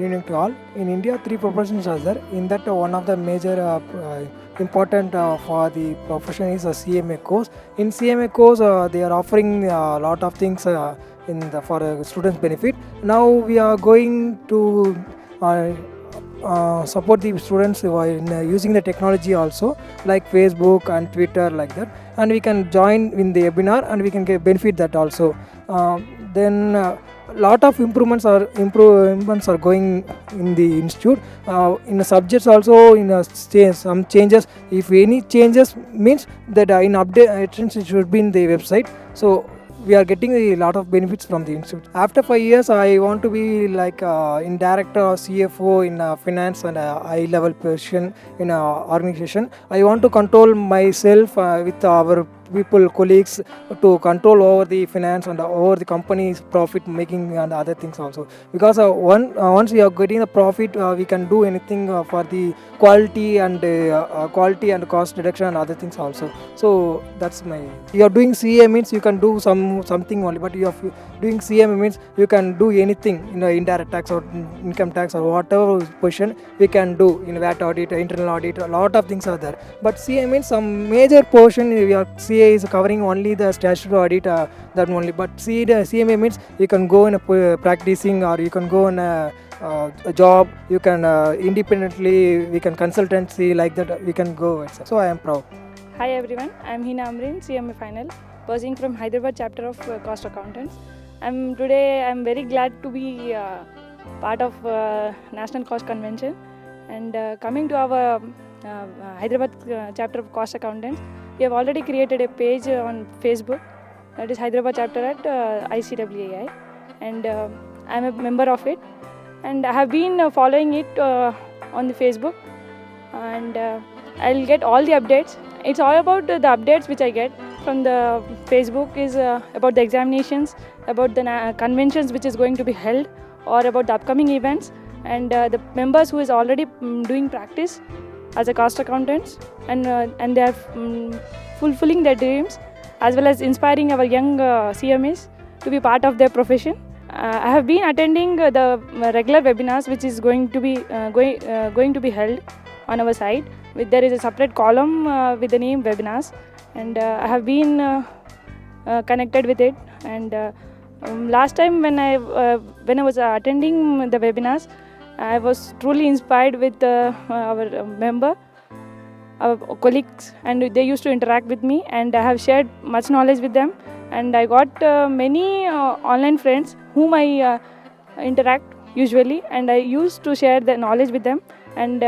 evening to all. In India, three professions are there. In that, one of the major important for the profession is a CMA course. In CMA course, they are offering a lot of things for students' benefit. Now we are going to support the students in using the technology also, like Facebook and Twitter, like that, and we can join in the webinar and we can get benefit that also. Then lot of improvements are going in the institute. In the subjects also, some changes. If any changes means that in update it should be in the website. So we are getting a lot of benefits from the institute. After 5 years, I want to be like in director or CFO in finance and high level position in a organization. I want to control myself with our people, colleagues, to control over the finance and over the company's profit making and other things also. Because once we are getting the profit, we can do anything for the quality and cost reduction and other things also. So that's my. You are doing CA means you can do something only, but you are doing CMA means you can do anything in indirect tax or income tax or whatever position we can do in VAT audit, internal audit. A lot of things are there. But CA means some major portion. CA is covering only the statutory audit, that only. But CMA means you can go in a practicing, or you can go in a job. You can independently, we can consultancy, like that we can go. So I am proud. Hi everyone, I am Hina Amrin, CMA final, pursuing from Hyderabad chapter of Cost Accountants. Today I am very glad to be part of National Cost Convention, and coming to our Hyderabad chapter of Cost Accountants. We have already created a page on Facebook, that is Hyderabad chapter at ICWAI, and I am a member of it, and I have been following it on the Facebook, and I'll get all the updates. It's all about the updates which I get from the Facebook is about the examinations, about the conventions which is going to be held, or about the upcoming events, and the members who is already doing practice as a cost accountants, and they are fulfilling their dreams, as well as inspiring our young CMAs to be part of their profession. I have been attending the regular webinars which is going to be going to be held on our site. There is a separate column with the name webinars, and I have been connected with it. And last time when I was attending the webinars, I was truly inspired with our our colleagues, and they used to interact with me, and I have shared much knowledge with them, and I got many online friends whom I interact usually, and I used to share the knowledge with them. And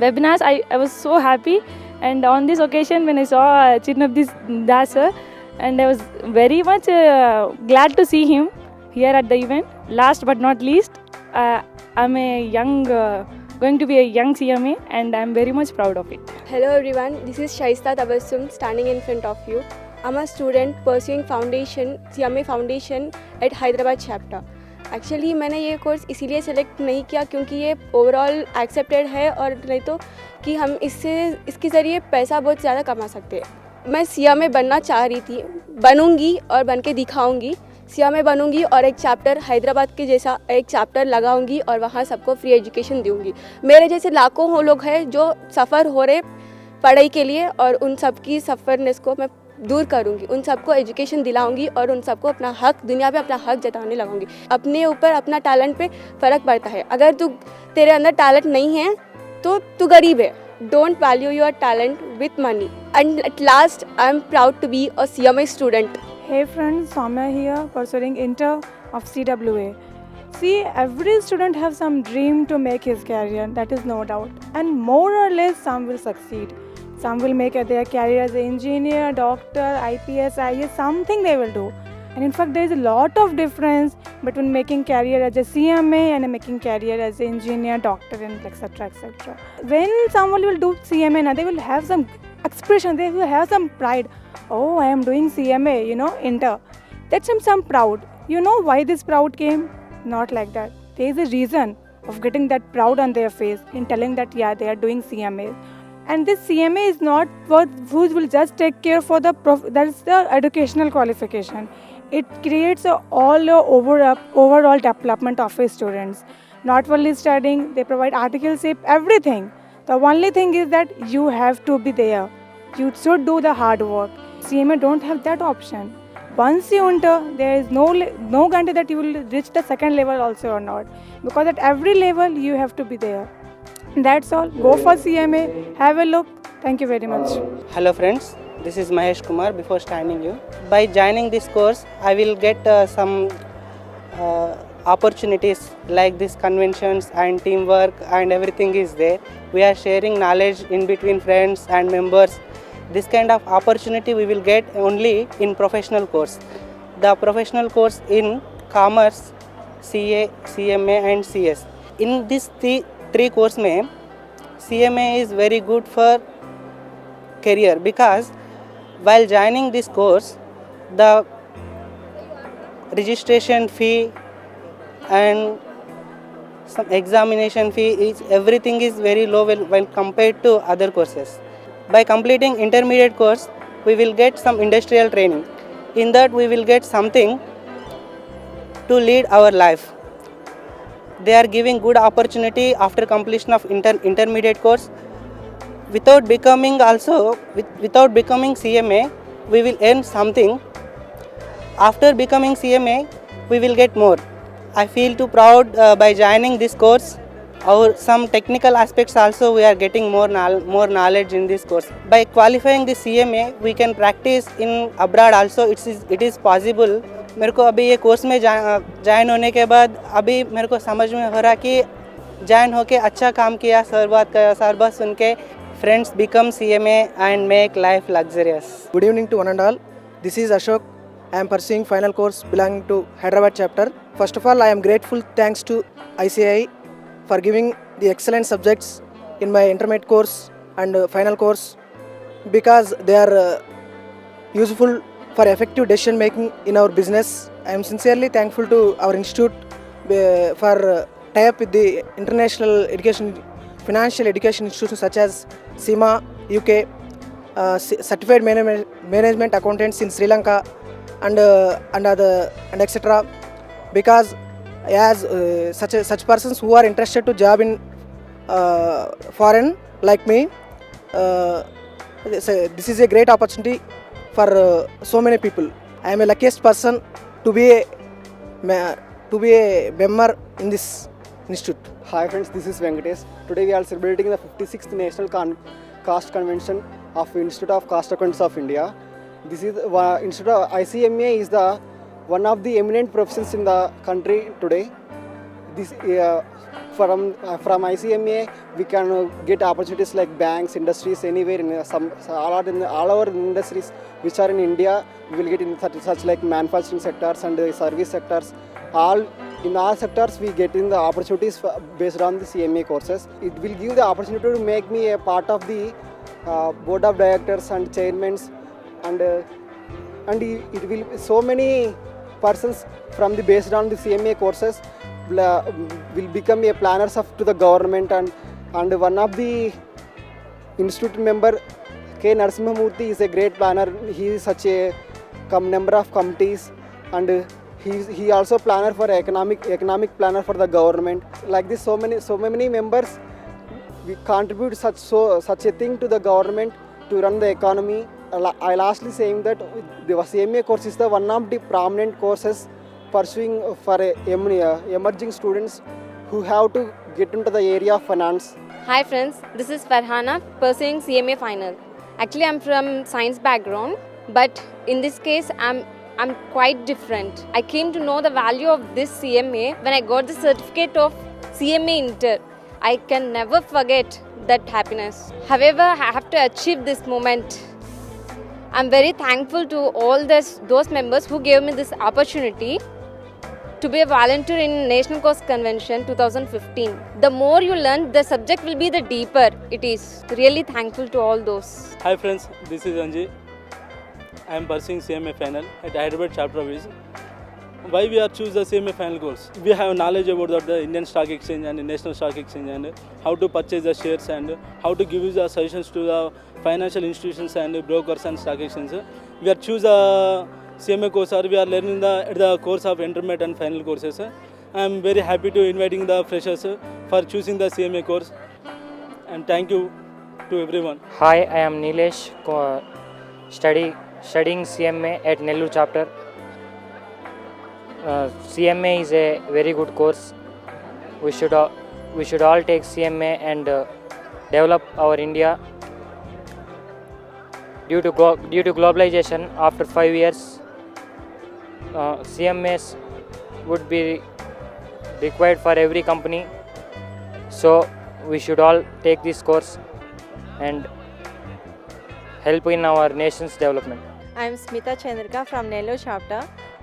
webinars, I was so happy, and on this occasion when I saw Chinnabdi Das sir, and I was very much glad to see him here at the event. Last but not least, I'm a young going to be a young CMA, and I'm very much proud of it. Hello everyone, this is Shaista Tabassum standing in front of you. I'm a student pursuing CMA foundation at Hyderabad chapter. Actually मैंने ये course इसीलिए select नहीं किया क्योंकि ये overall accepted है, और नहीं तो कि हम इसके ज़रिए पैसा बहुत ज़्यादा कमा सकते हैं। मैं CMA बनना चाह रही थी, बनूंगी और बन के दिखाऊंगी। CMA बनूंगी और एक चैप्टर हैदराबाद के जैसा एक चैप्टर लगाऊंगी और वहाँ सबको फ्री एजुकेशन दूंगी। मेरे जैसे लाखों लोग हैं जो सफ़र हो रहे पढ़ाई के लिए, और उन सब की सफ़रनेस को मैं दूर करूंगी, उन सबको एजुकेशन दिलाऊंगी और उन सबको अपना हक, दुनिया पे अपना हक जताने लगाऊंगी। अपने ऊपर, अपना टैलेंट पे फ़र्क पड़ता है। अगर तेरे अंदर टैलेंट नहीं है तो तू गरीब है। Don't value your talent with money. And at last, I am proud to be a CMA student. Hey friends, Soumya here, pursuing Inter of CWA. See, every student has some dream to make his career, that is no doubt. And more or less, some will succeed. Some will make their career as an engineer, doctor, IPS, IAS, something they will do. And in fact, there is a lot of difference between making career as a CMA and making career as an engineer, doctor, and etc. etc. When someone will do CMA, now they will have some expression, they will have some pride. Oh, I am doing CMA, Inter. That's some proud. You know why this proud came? Not like that. There is a reason of getting that proud on their face in telling that, yeah, they are doing CMA. And this CMA is not what who will just take care for that is the educational qualification. It creates overall development of students. Not only studying, they provide articleship, everything. The only thing is that you have to be there. You should do the hard work. CMA don't have that option. Once you enter, there is no guarantee that you will reach the second level also or not. Because at every level, you have to be there. That's all. Go for CMA. Have a look. Thank you very much. Hello friends, this is Mahesh Kumar. Before standing you, by joining this course, I will get some opportunities like these conventions and teamwork and everything is there. We are sharing knowledge in between friends and members. This kind of opportunity we will get only in professional course. The professional course in commerce, CA, CMA and CS. In this three course mein, CMA is very good for career because while joining this course, the registration fee and some examination fee is everything is very low when compared to other courses. By completing intermediate course, we will get some industrial training. In that we will get something to lead our life. They are giving good opportunity after completion of intermediate course. Without becoming CMA, we will earn something. After becoming CMA, we will get more. I feel too proud by joining this course. Some technical aspects also we are getting more knowledge in this course. By qualifying the CMA, we can practice in abroad also. It is possible. मेरे को अभी ये course में join होने के बाद अभी मेरे को समझ में हो रहा कि ज्वाइन होके अच्छा काम किया, सर बात सुन के friends become CMA and make life luxurious. Good evening to one and all. This is Ashok. I am pursuing final course belonging to Hyderabad chapter. First of all, I am grateful thanks to ICAI for giving the excellent subjects in my intermediate course and final course because they are useful for effective decision making in our business. I am sincerely thankful to our institute for tie-up with the international financial education institutions such as CIMA, UK, certified management accountants in Sri Lanka and etc. Because as such persons who are interested to job in foreign like me, this is a great opportunity for so many people. I am a luckiest person to be a member in this institute. Hi friends, this is Venkatesh. Today we are celebrating the 56th National Caste Convention of Institute of Caste Accountants of India. This is Institute of ICMA is the one of the eminent professions in the country today. This from ICMA we can get opportunities like banks, industries, anywhere in all our industries which are in India. We will get in such like manufacturing sectors and service sectors. In all sectors we get in the opportunities based on the CMA courses. It will give the opportunity to make me a part of the board of directors and chairmans and it will so many persons from the based on the CMA courses will become a planners to the government and one of the institute member K. Narasimhamurthy is a great planner. He is such a number of committees and he also planner for economic planner for the government. Like this, so many members we contribute such a thing to the government to run the economy. I lastly saying that the CMA course is the one of the prominent courses pursuing for emerging students who have to get into the area of finance. Hi friends, this is Farhana pursuing CMA final. Actually, I'm from science background, but in this case, I'm quite different. I came to know the value of this CMA when I got the certificate of CMA Inter. I can never forget that happiness. However, I have to achieve this moment. I'm very thankful to all those members who gave me this opportunity to be a volunteer in National Course Convention 2015. The more you learn, the subject will be the deeper it is. Really thankful to all those. Hi friends, this is Anji. I am pursuing CMA final at Hyderabad chapter of it. Why we are choose the CMA final course? We have knowledge about the Indian Stock Exchange and the National Stock Exchange and how to purchase the shares and how to give the suggestions to the financial institutions and brokers and stock exchanges. We are choose the CMA course or we are learning the course of intermediate and final courses. I am very happy to inviting the freshers for choosing the CMA course, and thank you to everyone. Hi, I am Nilesh, studying CMA at Nellore chapter. CMA is a very good course. We should all take CMA and develop our India. Due to globalization, after 5 years, CMAs would be required for every company. So we should all take this course and help in our nation's development. I am Smita Chandrika from Nellore chapter.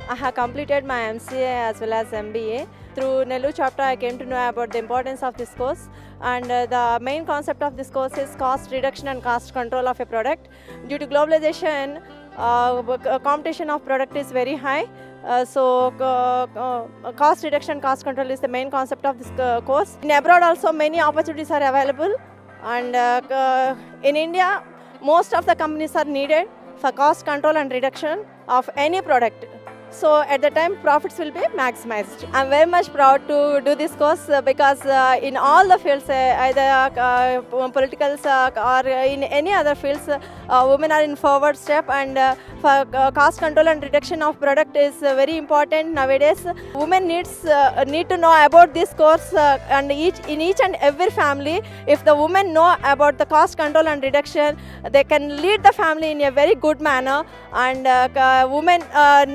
I have completed my MCA as well as MBA. Through Nellore chapter, I came to know about the importance of this course, and the main concept of this course is cost reduction and cost control of a product. Due to globalization, competition of product is very high. So cost reduction, cost control is the main concept of this course. In abroad also many opportunities are available, and in India most of the companies are needed for cost control and reduction of any product. So at the time profits will be maximized. I'm very much proud to do this course because in all the fields, either political or in any other fields, women are in forward step, and for cost control and reduction of product is very important nowadays. Women need to know about this course, and in each and every family, if the women know about the cost control and reduction, they can lead the family in a very good manner, and women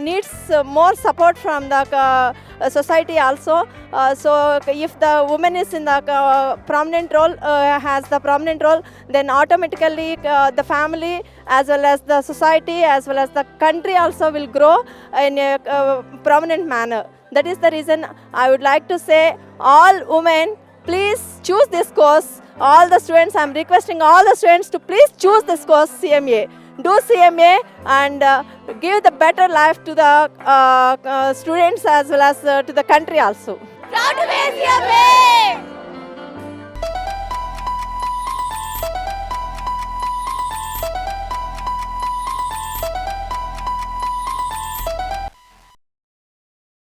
needs more support from the society also. So if the woman is in the prominent role, has the prominent role, then automatically the family as well as the society as well as the country also will grow in a prominent manner. That is the reason I would like to say, all women, please choose this course. All the students, I am requesting all the students to please choose this course, CMA. Do CMA and give the better life to the students as well as to the country also. Proud to be CMA!